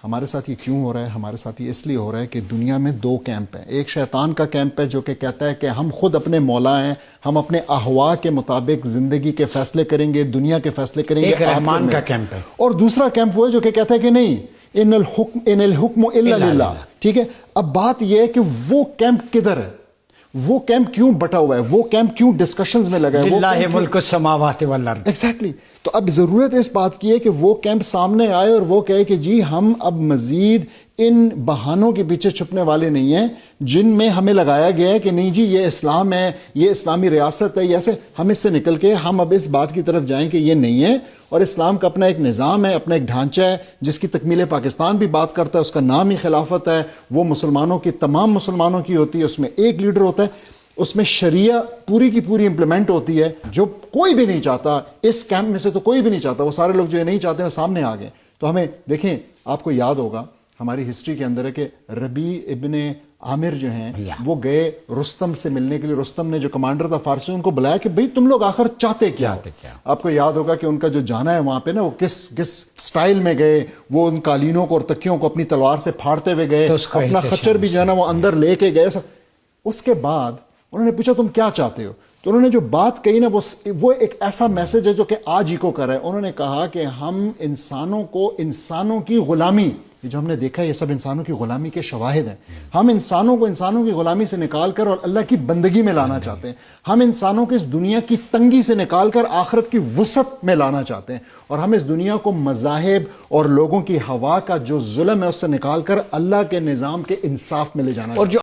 ہمارے ساتھ یہ کیوں ہو رہا ہے؟ ہمارے ساتھ یہ اس لیے ہو رہا ہے کہ دنیا میں دو کیمپ ہیں. ایک شیطان کا کیمپ ہے جو کہ کہتا ہے کہ ہم خود اپنے مولا ہیں، ہم اپنے احوا کے مطابق زندگی کے فیصلے کریں گے، دنیا کے فیصلے کریں گے. ایک رحمان کا کیمپ ہے. اور دوسرا کیمپ وہ ہے جو کہ کہتا ہے کہ نہیں، ان الحکم الا للہ. ٹھیک ہے، اب بات یہ ہے کہ وہ کیمپ کدھر ہے، وہ کیمپ کیوں بٹا ہوا ہے، وہ کیمپ کیوں ڈسکشنز میں لگا ہے؟ للہ ملک السماوات والارض. ایگزیکٹلی. تو اب ضرورت اس بات کی ہے کہ وہ کیمپ سامنے آئے اور وہ کہے کہ جی ہم اب مزید ان بہانوں کے پیچھے چھپنے والے نہیں ہیں جن میں ہمیں لگایا گیا ہے کہ نہیں جی یہ اسلام ہے، یہ اسلامی ریاست ہے، ایسے ہم اس سے نکل کے ہم اب اس بات کی طرف جائیں کہ یہ نہیں ہے، اور اسلام کا اپنا ایک نظام ہے، اپنا ایک ڈھانچہ ہے جس کی تکمیل پاکستان بھی بات کرتا ہے، اس کا نام ہی خلافت ہے، وہ مسلمانوں کی، تمام مسلمانوں کی ہوتی ہے، اس میں ایک لیڈر ہوتا ہے، اس میں شریعہ پوری کی پوری امپلیمنٹ ہوتی ہے. جو کوئی بھی نہیں چاہتا اس کیمپ میں سے، تو کوئی بھی نہیں چاہتا، وہ سارے لوگ جو یہ نہیں چاہتے ہیں سامنے آ گئے. تو ہمیں دیکھیں، آپ کو یاد ہوگا ہماری ہسٹری کے اندر ہے کہ ربیع ابن عامر جو ہیں وہ گئے رستم سے ملنے کے لیے. رستم نے جو کمانڈر تھا فارسی، ان کو بلایا کہ بھئی تم لوگ آخر چاہتے کیا؟ آپ کو یاد ہوگا کہ ان کا جو جانا ہے وہاں پہ نا، وہ کس سٹائل میں گئے، وہ ان قالینوں کو اور تکیوں کو اپنی تلوار سے پھاڑتے ہوئے گئے، اپنا خچر بھی جو ہے نا وہ اندر لے کے گئے. اس کے بعد انہوں نے پوچھا تم کیا چاہتے ہو؟ تو انہوں نے جو بات کہی نا وہ ایک ایسا میسج ہے جو کہ آج ایکو کر رہا ہے. انہوں نے کہا کہ ہم انسانوں کو، انسانوں کی غلامی، یہ جو ہم نے دیکھا ہے یہ سب انسانوں کی غلامی کے شواہد ہیں، ہم انسانوں کو انسانوں کی غلامی سے نکال کر اور اللہ کی بندگی میں لانا چاہتے ہیں. ہم انسانوں کو اس دنیا کی تنگی سے نکال کر آخرت کی وسعت میں لانا چاہتے ہیں، اور ہم اس دنیا کو مذاہب اور لوگوں کی ہوا کا جو ظلم ہے اس سے نکال کر اللہ کے نظام کے انصاف میں لے جانا چاہتے ہیں.